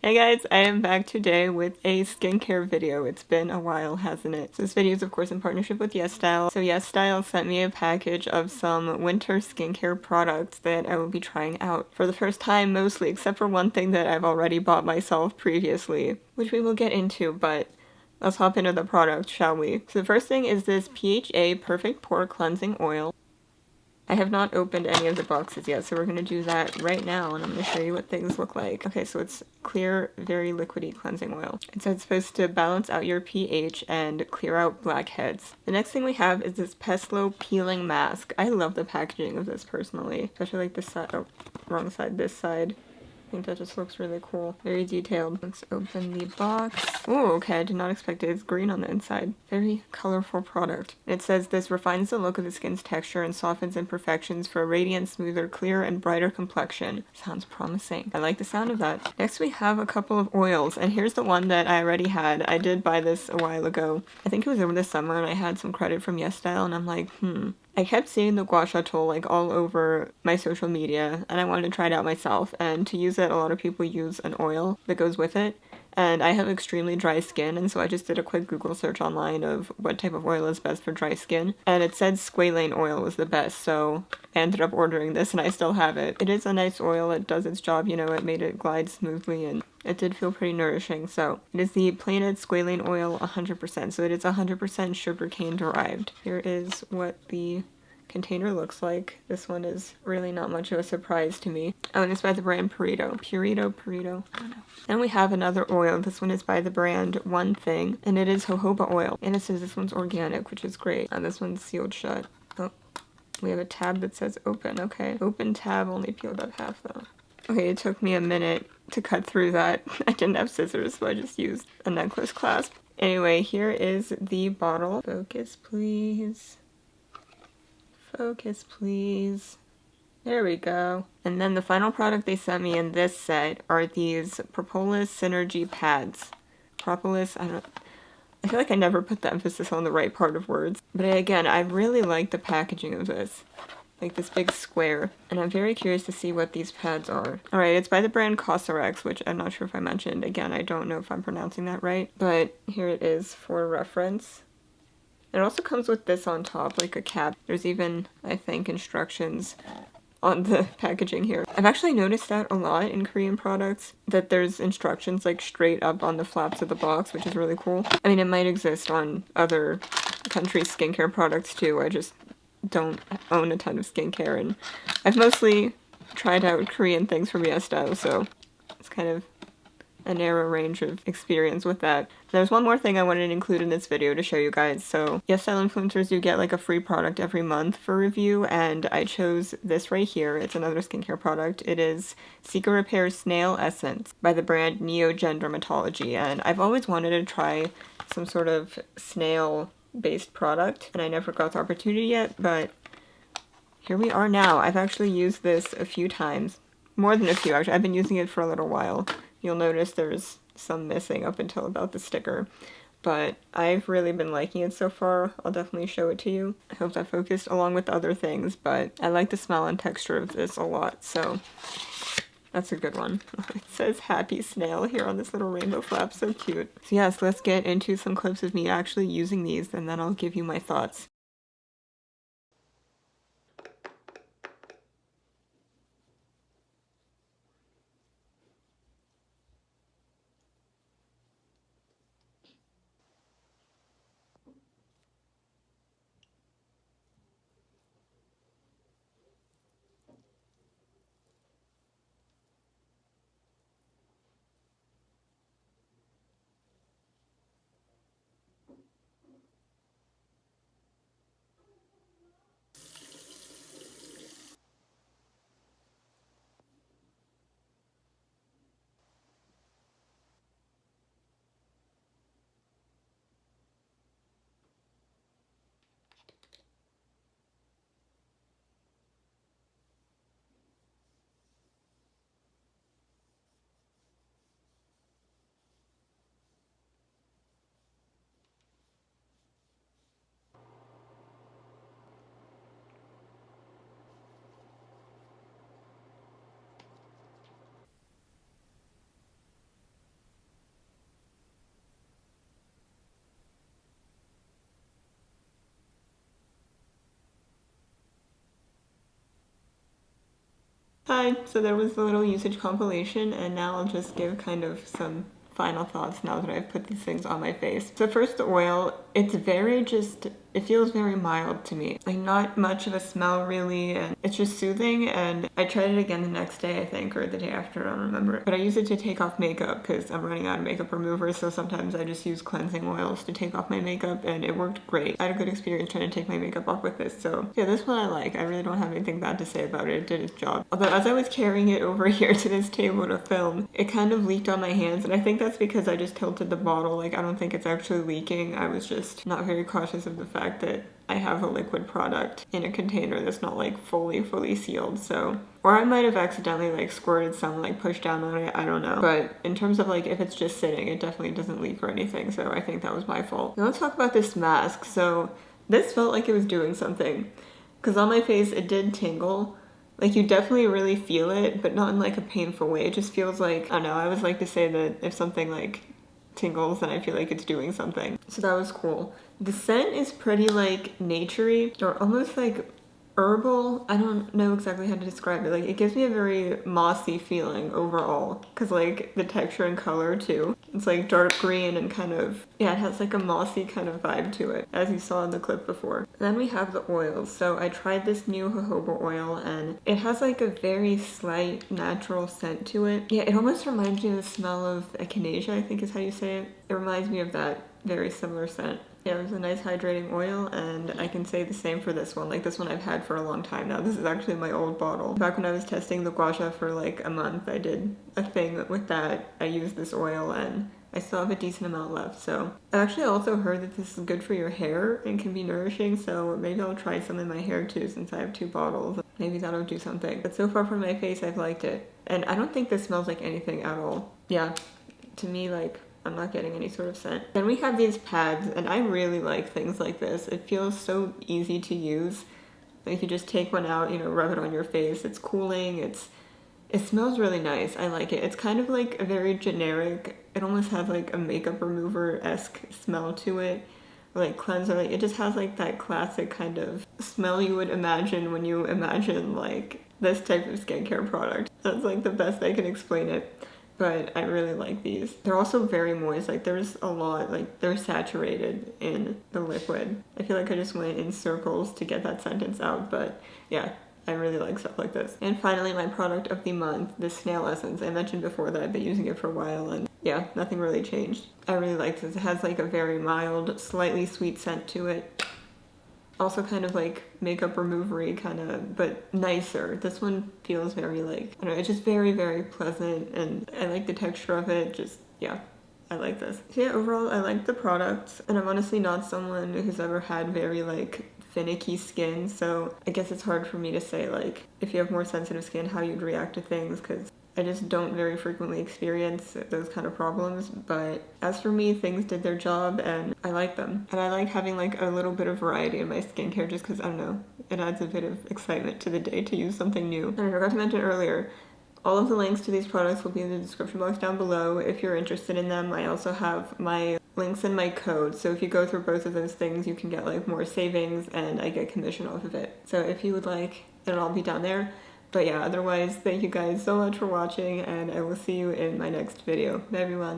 Hey guys, I am back today with a skincare video. It's been a while, hasn't it? So this video is of course in partnership with YesStyle. So YesStyle sent me a package of some winter skincare products that I will be trying out for the first time mostly, except for one thing that I've already bought myself previously, which we will get into, but let's hop into the product, shall we? So the first thing is this PHA Perfect Pore Cleansing Oil. I have not opened any of the boxes yet, so we're going to do that right now, and I'm going to show you what things look like. Okay, so it's clear, very liquidy cleansing oil. It says it's supposed to balance out your pH and clear out blackheads. The next thing we have is this Peslo Peeling Mask. I love the packaging of this personally, especially like this side, oh, wrong side, this side. I think that just looks really cool. Very detailed. Let's open the box. Oh, okay, I did not expect it. It's green on the inside. Very colorful product. It says this refines the look of the skin's texture and softens imperfections for a radiant, smoother, clearer, and brighter complexion. Sounds promising. I like the sound of that. Next we have a couple of oils, and here's the one that I already had. I did buy this a while ago. I think it was over the summer, and I had some credit from YesStyle, and I'm like, I kept seeing the gua sha tool like all over my social media, and I wanted to try it out myself. And to use it, a lot of people use an oil that goes with it. And I have extremely dry skin, and so I just did a quick Google search online of what type of oil is best for dry skin. And it said squalane oil was the best, so I ended up ordering this and I still have it. It is a nice oil, it does its job, you know, it made it glide smoothly and it did feel pretty nourishing. So it is the Planet Squalane Oil 100%, so it is 100% sugarcane derived. Here is what the container looks like. This one is really not much of a surprise to me. Oh, and it's by the brand Purito. Purito, I don't know. Then we have another oil. This one is by the brand One Thing, and it is jojoba oil. And it says this one's organic, which is great. And this one's sealed shut. Oh, we have a tab that says open. Okay, open tab, only peeled up half though. Okay, it took me a minute to cut through that. I didn't have scissors, so I just used a necklace clasp. Anyway, here is the bottle. Focus, please. Focus, please. There we go. And then the final product they sent me in this set are these Propolis Synergy Pads. Propolis, I feel like I never put the emphasis on the right part of words. But again, I really like the packaging of this. Like this big square. And I'm very curious to see what these pads are. Alright, it's by the brand Cosrx, which I'm not sure if I mentioned. Again, I don't know if I'm pronouncing that right. But here it is for reference. It also comes with this on top, like a cap. There's even, I think, instructions on the packaging here. I've actually noticed that a lot in Korean products, that there's instructions like straight up on the flaps of the box, which is really cool. I mean, it might exist on other countries' skincare products too. I just don't own a ton of skincare, and I've mostly tried out Korean things from YesStyle, so it's kind of a narrow range of experience with that. There's one more thing I wanted to include in this video to show you guys. So YesStyle influencers do get like a free product every month for review, and I chose this right here. It's another skincare product. It is Cica Repair Snail Essence by the brand Neogen Dermatology, and I've always wanted to try some sort of snail based product, and I never got the opportunity yet, but here we are now. I've actually used this a few times. More than a few, actually. I've been using it for a little while. You'll notice there's some missing up until about the sticker, but I've really been liking it so far. I'll definitely show it to you. I hope that focused along with other things, but I like the smell and texture of this a lot, so that's a good one. It says Happy Snail here on this little rainbow flap, so cute. So yes, let's get into some clips of me actually using these, and then I'll give you my thoughts. Hi, so there was the little usage compilation, and now I'll just give kind of some final thoughts now that I've put these things on my face. So first, the oil, it's very it feels very mild to me. Like not much of a smell really, and it's just soothing, and I tried it again the next day, I think, or the day after, I don't remember. But I use it to take off makeup because I'm running out of makeup remover, so sometimes I just use cleansing oils to take off my makeup, and it worked great. I had a good experience trying to take my makeup off with this, so yeah, this one I like. I really don't have anything bad to say about it. It did its job. Although as I was carrying it over here to this table to film, it kind of leaked on my hands, and I think that's because I just tilted the bottle. Like, I don't think it's actually leaking. I was just not very cautious of the fact that I have a liquid product in a container that's not like fully sealed, so. Or I might have accidentally like squirted some, like pushed down on it, I don't know. But in terms of like if it's just sitting, it definitely doesn't leak or anything, so I think that was my fault. Now let's talk about this mask. So this felt like it was doing something, because on my face it did tingle. Like, you definitely really feel it, but not in like a painful way. It just feels like, I don't know, I always like to say that if something like tingles, then I feel like it's doing something. So that was cool. The scent is pretty like naturey, or almost like herbal. I don't know exactly how to describe it. Like, it gives me a very mossy feeling overall, because like the texture and color too. It's like dark green and kind of, yeah, it has like a mossy kind of vibe to it, as you saw in the clip before. Then we have the oils. So I tried this new jojoba oil, and it has like a very slight natural scent to it. Yeah, it almost reminds me of the smell of echinacea, I think is how you say it. It reminds me of that very similar scent. Yeah, it was a nice hydrating oil, and I can say the same for this one. Like, this one I've had for a long time now. This is actually my old bottle. Back when I was testing the gua sha for like a month, I did a thing with that. I used this oil, and I still have a decent amount left. So I actually also heard that this is good for your hair and can be nourishing, so maybe I'll try some in my hair too, since I have 2 bottles. Maybe that'll do something. But so far from my face, I've liked it. And I don't think this smells like anything at all. Yeah, to me, like, I'm not getting any sort of scent. Then we have these pads, and I really like things like this. It feels so easy to use. Like, you just take one out, you know, rub it on your face. It's cooling. It smells really nice. I like it. It's kind of like a very generic, it almost has like a makeup remover-esque smell to it. Like cleanser. Like, it just has like that classic kind of smell you would imagine when you imagine like this type of skincare product. That's like the best I can explain it. But I really like these. They're also very moist. Like, there's a lot, like, they're saturated in the liquid. I feel like I just went in circles to get that sentence out, but yeah, I really like stuff like this. And finally, my product of the month, the snail essence. I mentioned before that I've been using it for a while, and yeah, nothing really changed. I really like this. It has like a very mild, slightly sweet scent to it. Also kind of like makeup removery kind of, but nicer. This one feels very like, I don't know, it's just very pleasant, and I like the texture of it. Just, yeah, I like this. So yeah, overall I like the product, and I'm honestly not someone who's ever had very like finicky skin, so I guess it's hard for me to say like if you have more sensitive skin how you'd react to things, because I just don't very frequently experience those kind of problems. But as for me, things did their job, and I like them. And I like having like a little bit of variety in my skincare, just because, I don't know, it adds a bit of excitement to the day to use something new. And I forgot to mention earlier, all of the links to these products will be in the description box down below if you're interested in them. I also have my links and my code, so if you go through both of those things, you can get like more savings, and I get commission off of it. So if you would like, it'll all be down there. But yeah, otherwise, thank you guys so much for watching, and I will see you in my next video. Bye everyone.